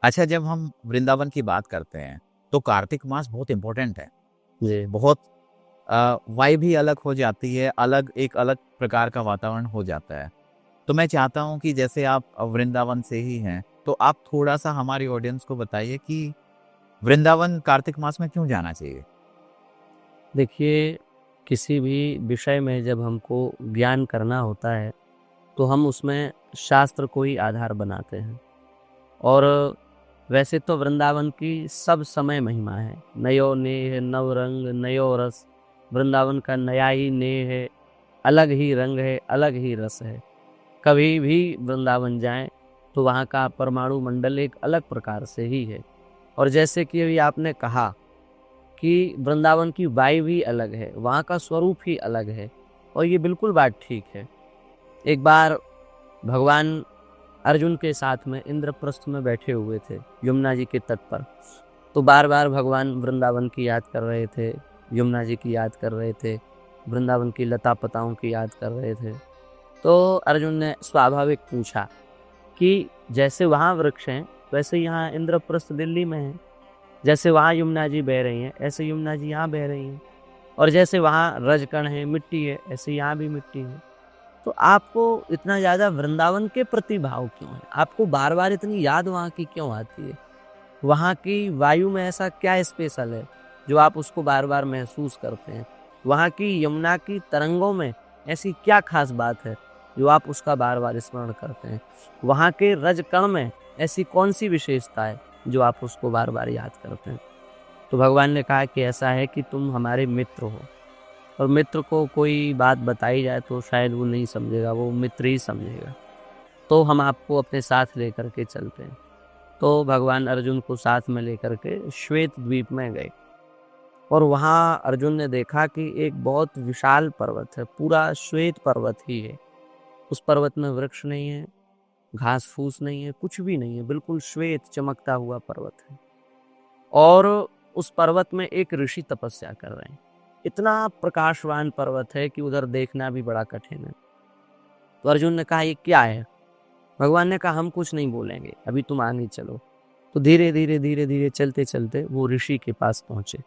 अच्छा, जब हम वृंदावन की बात करते हैं तो कार्तिक मास बहुत इम्पोर्टेंट है। जी। बहुत वाइब ही अलग हो जाती है, एक अलग प्रकार का वातावरण हो जाता है। तो मैं चाहता हूँ कि जैसे आप वृंदावन से ही हैं, तो आप थोड़ा-सा हमारी ऑडियंस को बताइए कि वृंदावन कार्तिक मास में क्यों जाना चाहिए? देखिए, किसी भी विषय में जब हमको ज्ञान करना होता है, तो हम उसमें शास्त्र को ही आधार बनाते हैं। और वैसे तो वृंदावन की सब समय महिमा है। नयो नेह नव रंग नयो रस, वृंदावन का नया ही नेह है, अलग ही रंग है, अलग ही रस है। कभी भी वृंदावन जाएं तो वहाँ का परमाणु मंडल एक अलग प्रकार से ही है। और जैसे कि अभी आपने कहा कि वृंदावन की वायु भी अलग है, वहाँ का स्वरूप ही अलग है, और ये बिल्कुल बात ठीक है। एक बार भगवान अर्जुन के साथ में इंद्रप्रस्थ में बैठे हुए थे यमुना जी के तट पर। तो बार बार भगवान वृंदावन की याद कर रहे थे, यमुना जी की याद कर रहे थे, वृंदावन की लता पताओं की याद कर रहे थे। तो अर्जुन ने स्वाभाविक पूछा कि जैसे वहाँ वृक्ष हैं वैसे यहाँ इंद्रप्रस्थ दिल्ली में है, जैसे वहाँ यमुना जी बह रही हैं ऐसे यमुना जी यहाँ बह रही हैं, और जैसे वहाँ रजकण है, मिट्टी है, ऐसे यहाँ भी मिट्टी है। तो आपको इतना ज़्यादा वृंदावन के प्रति भाव क्यों है? आपको बार बार इतनी याद वहाँ की क्यों आती है? वहाँ की वायु में ऐसा क्या स्पेशल है जो आप उसको बार बार महसूस करते हैं? वहाँ की यमुना की तरंगों में ऐसी क्या खास बात है जो आप उसका बार बार स्मरण करते हैं? वहाँ के रजकण में ऐसी कौन सी विशेषता है जो आप उसको बार बार याद करते हैं? तो भगवान ने कहा कि ऐसा है कि तुम हमारे मित्र हो, और मित्र को कोई बात बताई जाए तो शायद वो नहीं समझेगा, वो मित्र ही समझेगा। तो हम आपको अपने साथ लेकर के चलते हैं। तो भगवान अर्जुन को साथ में लेकर के श्वेत द्वीप में गए, और वहाँ अर्जुन ने देखा कि एक बहुत विशाल पर्वत है, पूरा श्वेत पर्वत ही है। उस पर्वत में वृक्ष नहीं है, घास फूस नहीं है, कुछ भी नहीं है, बिल्कुल श्वेत चमकता हुआ पर्वत है। और उस पर्वत में एक ऋषि तपस्या कर रहे हैं। इतना प्रकाशवान पर्वत है कि उधर देखना भी बड़ा कठिन है। तो अर्जुन ने कहा ये क्या है? भगवान ने कहा हम कुछ नहीं बोलेंगे, अभी तुम आगे चलो। तो धीरे धीरे धीरे धीरे चलते चलते वो ऋषि के पास पहुंचे।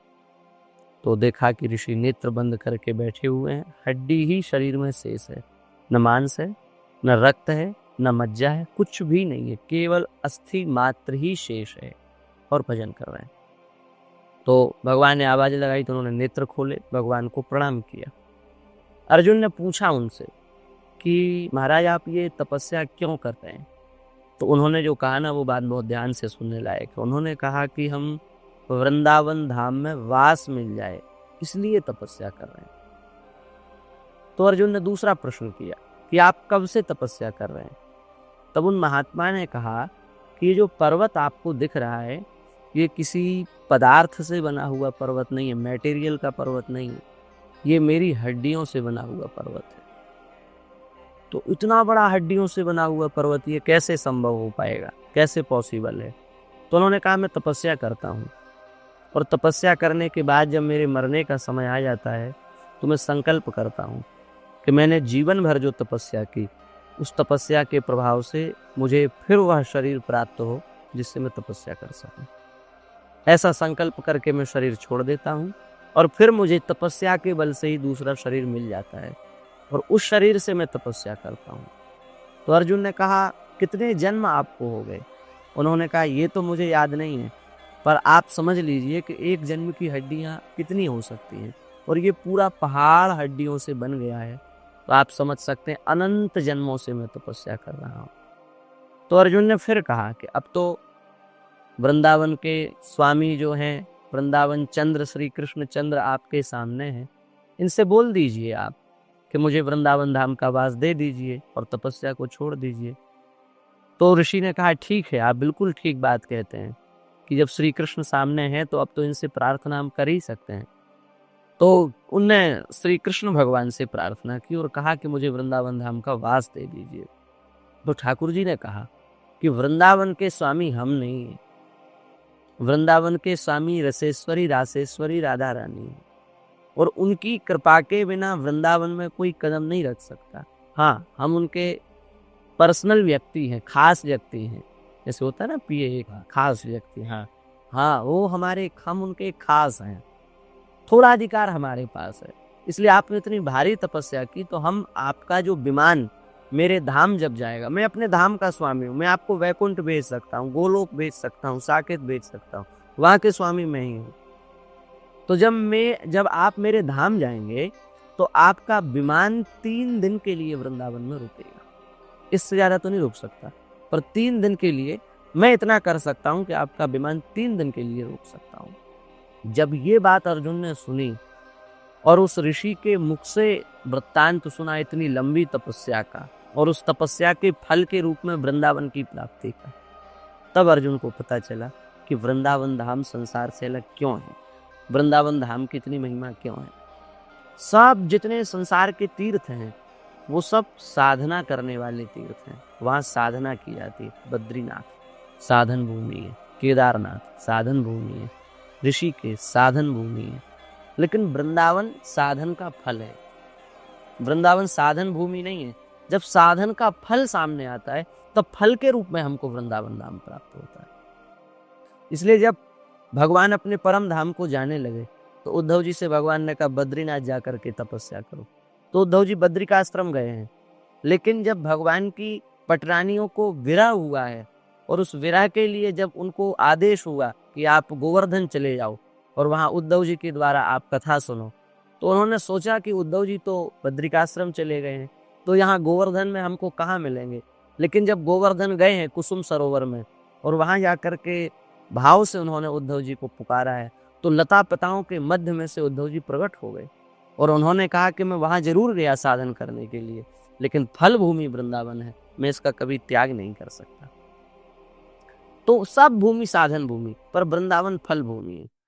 तो देखा कि ऋषि नेत्र बंद करके बैठे हुए हैं, हड्डी ही शरीर में शेष है, न मांस है, न रक्त है, न मज्जा है, कुछ भी नहीं है, केवल अस्थि मात्र ही शेष है, और भजन कर रहे हैं। तो भगवान ने आवाज लगाई तो उन्होंने नेत्र खोले, भगवान को प्रणाम किया। अर्जुन ने पूछा उनसे कि महाराज आप ये तपस्या क्यों कर रहे हैं? तो उन्होंने जो कहा ना वो बात बहुत ध्यान से सुनने लायक है। उन्होंने कहा कि हम वृंदावन धाम में वास मिल जाए इसलिए तपस्या कर रहे हैं। तो अर्जुन ने दूसरा प्रश्न किया कि आप कब से तपस्या कर रहे हैं? तब उन महात्मा ने कहा कि ये जो पर्वत आपको दिख रहा है ये किसी पदार्थ से बना हुआ पर्वत नहीं है, मटेरियल का पर्वत नहीं है, ये मेरी हड्डियों से बना हुआ पर्वत है। तो इतना बड़ा हड्डियों से बना हुआ पर्वत ये कैसे संभव हो पाएगा, कैसे पॉसिबल है? तो उन्होंने कहा मैं तपस्या करता हूँ, और तपस्या करने के बाद जब मेरे मरने का समय आ जाता है तो मैं संकल्प करता हूँ कि मैंने जीवन भर जो तपस्या की उस तपस्या के प्रभाव से मुझे फिर वह शरीर प्राप्त हो जिससे मैं तपस्या कर सकूं। ऐसा संकल्प करके मैं शरीर छोड़ देता हूँ, और फिर मुझे तपस्या के बल से ही दूसरा शरीर मिल जाता है, और उस शरीर से मैं तपस्या करता हूँ। तो अर्जुन ने कहा कितने जन्म आपको हो गए? उन्होंने कहा ये तो मुझे याद नहीं है, पर आप समझ लीजिए कि एक जन्म की हड्डियाँ कितनी हो सकती हैं, और ये पूरा पहाड़ हड्डियों से बन गया है, तो आप समझ सकते हैं अनंत जन्मों से मैं तपस्या कर रहा हूँ। तो अर्जुन ने फिर कहा कि अब तो वृंदावन के स्वामी जो हैं, वृंदावन चंद्र श्री कृष्ण चंद्र आपके सामने हैं, इनसे बोल दीजिए आप कि मुझे वृंदावन धाम का वास दे दीजिए और तपस्या को छोड़ दीजिए। तो ऋषि ने कहा ठीक है, आप बिल्कुल ठीक बात कहते हैं कि जब श्री कृष्ण सामने हैं तो अब तो इनसे प्रार्थना हम कर ही सकते हैं। तो उनने श्री कृष्ण भगवान से प्रार्थना की और कहा कि मुझे वृंदावन धाम का वास दे दीजिए। तो ठाकुर जी ने कहा कि वृंदावन के स्वामी हम नहीं हैं, वृंदावन के स्वामी रसेश्वरी रासेश्वरी राधा रानी है, और उनकी कृपा के बिना वृंदावन में कोई कदम नहीं रख सकता। हाँ, हम उनके पर्सनल व्यक्ति हैं, खास व्यक्ति हैं, जैसे होता है ना पिए एक खास व्यक्ति, हाँ हाँ, वो हम उनके खास हैं, थोड़ा अधिकार हमारे पास है। इसलिए आपने इतनी भारी तपस्या की, तो हम आपका जो विमान मेरे धाम जब जाएगा, मैं अपने धाम का स्वामी हूँ, मैं आपको वैकुंठ भेज सकता हूँ, गोलोक भेज सकता हूँ, साकेत भेज सकता हूँ, वहाँ के स्वामी मैं ही हूँ। तो जब आप मेरे धाम जाएंगे, तो आपका विमान 3 दिन के लिए वृंदावन में रुकेगा, इससे ज्यादा तो नहीं रुक सकता, पर 3 दिन के लिए मैं इतना कर सकता हूँ कि आपका विमान 3 दिन के लिए रोक सकता हूँ। जब ये बात अर्जुन ने सुनी और उस ऋषि के मुख से वृत्तांत सुना इतनी लंबी तपस्या का, और उस तपस्या के फल के रूप में वृंदावन की प्राप्ति का, तब अर्जुन को पता चला कि वृंदावन धाम संसार से अलग क्यों है, वृंदावन धाम की इतनी महिमा क्यों है। सब जितने संसार के तीर्थ हैं, वो सब साधना करने वाले तीर्थ हैं, वहाँ साधना की जाती है। बद्रीनाथ साधन भूमि है, केदारनाथ साधन भूमि है, ऋषिकेश साधन भूमि है, लेकिन वृंदावन साधन का फल है। वृंदावन साधन भूमि नहीं है। जब साधन का फल सामने आता है, तब फल के रूप में हमको वृंदावन धाम प्राप्त होता है। इसलिए जब भगवान अपने परम धाम को जाने लगे, तो उद्धव जी से भगवान ने कहा बद्रीनाथ जाकर के तपस्या करो। तो उद्धव जी बद्रिकाश्रम गए हैं, लेकिन जब भगवान की पटरानियों को विरह हुआ है, और उस विरह के लिए जब उनको आदेश हुआ कि आप गोवर्धन चले जाओ और वहाँ उद्धव जी के द्वारा आप कथा सुनो, तो उन्होंने सोचा कि उद्धव जी तो बद्रिकाश्रम चले गए हैं, तो यहाँ गोवर्धन में हमको कहाँ मिलेंगे। लेकिन जब गोवर्धन गए हैं कुसुम सरोवर में, और वहाँ जाकर के भाव से उन्होंने उद्धव जी को पुकारा है, तो लता पताओं के मध्य में से उद्धव जी प्रकट हो गए, और उन्होंने कहा कि मैं वहाँ जरूर गया साधन करने के लिए, लेकिन फल भूमि वृंदावन है, मैं इसका कभी त्याग नहीं कर सकता। तो सब भूमि साधन भूमि, पर वृंदावन फल भूमि है।